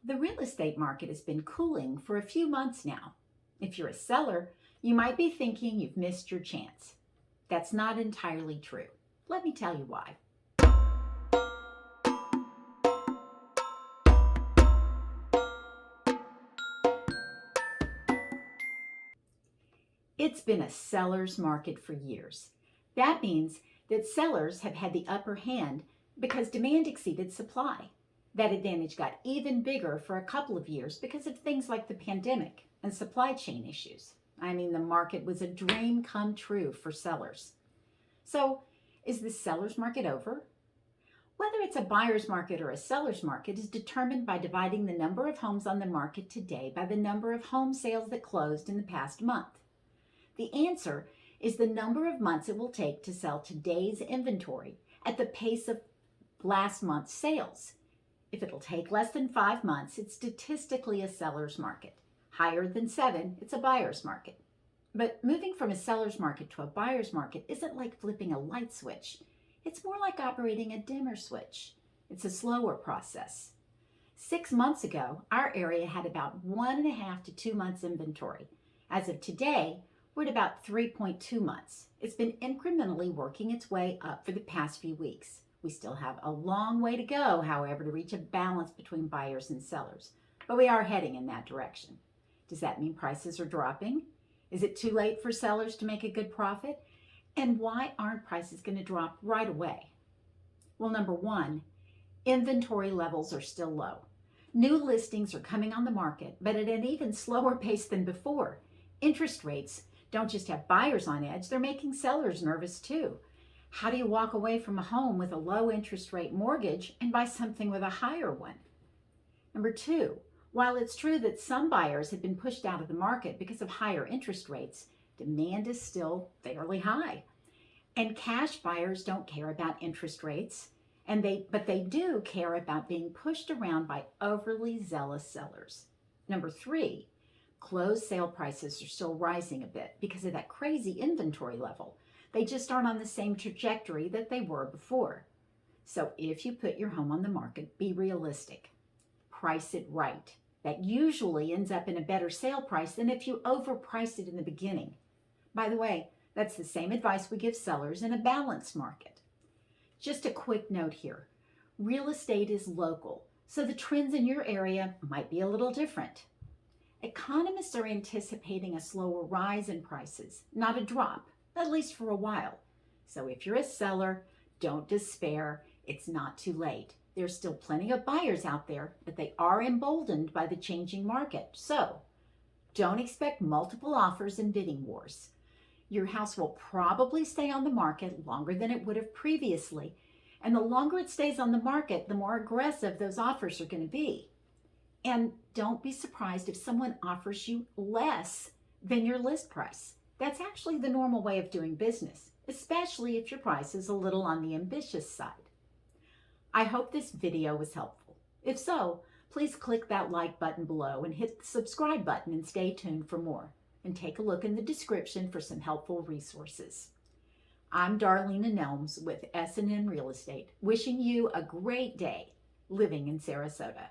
The real estate market has been cooling for a few months now. If you're a seller, you might be thinking you've missed your chance. That's not entirely true. Let me tell you why. It's been a seller's market for years. That means that sellers have had the upper hand because demand exceeded supply. That advantage got even bigger for a couple of years because of things like the pandemic and supply chain issues. The market was a dream come true for sellers. So, is the seller's market over? Whether it's a buyer's market or a seller's market is determined by dividing the number of homes on the market today by the number of home sales that closed in the past month. The answer is the number of months it will take to sell today's inventory at the pace of last month's sales. If it'll take less than 5 months, it's statistically a seller's market. Higher than 7, it's a buyer's market. But moving from a seller's market to a buyer's market isn't like flipping a light switch. It's more like operating a dimmer switch. It's a slower process. 6 months ago, our area had about 1.5 to 2 months inventory. As of today, we're at about 3.2 months. It's been incrementally working its way up for the past few weeks. We still have a long way to go, however, to reach a balance between buyers and sellers, but we are heading in that direction. Does that mean prices are dropping? Is it too late for sellers to make a good profit? And why aren't prices going to drop right away? Well, number one, inventory levels are still low. New listings are coming on the market, but at an even slower pace than before. Interest rates don't just have buyers on edge, they're making sellers nervous too. How do you walk away from a home with a low interest rate mortgage and buy something with a higher one? Number two, while it's true that some buyers have been pushed out of the market because of higher interest rates, demand is still fairly high. And cash buyers don't care about interest rates, but they do care about being pushed around by overly zealous sellers. Number three, closed sale prices are still rising a bit because of that crazy inventory level. They just aren't on the same trajectory that they were before. So if you put your home on the market, be realistic. Price it right. That usually ends up in a better sale price than if you overprice it in the beginning. By the way, that's the same advice we give sellers in a balanced market. Just a quick note here. Real estate is local, so the trends in your area might be a little different. Economists are anticipating a slower rise in prices, not a drop, at least for a while. So if you're a seller, don't despair. It's not too late. There's still plenty of buyers out there, but they are emboldened by the changing market. So don't expect multiple offers and bidding wars. Your house will probably stay on the market longer than it would have previously. And the longer it stays on the market, the more aggressive those offers are going to be. And don't be surprised if someone offers you less than your list price. That's actually the normal way of doing business, especially if your price is a little on the ambitious side. I hope this video was helpful. If so, please click that like button below and hit the subscribe button and stay tuned for more. And take a look in the description for some helpful resources. I'm Darlena Nelms with S&N Real Estate, wishing you a great day living in Sarasota.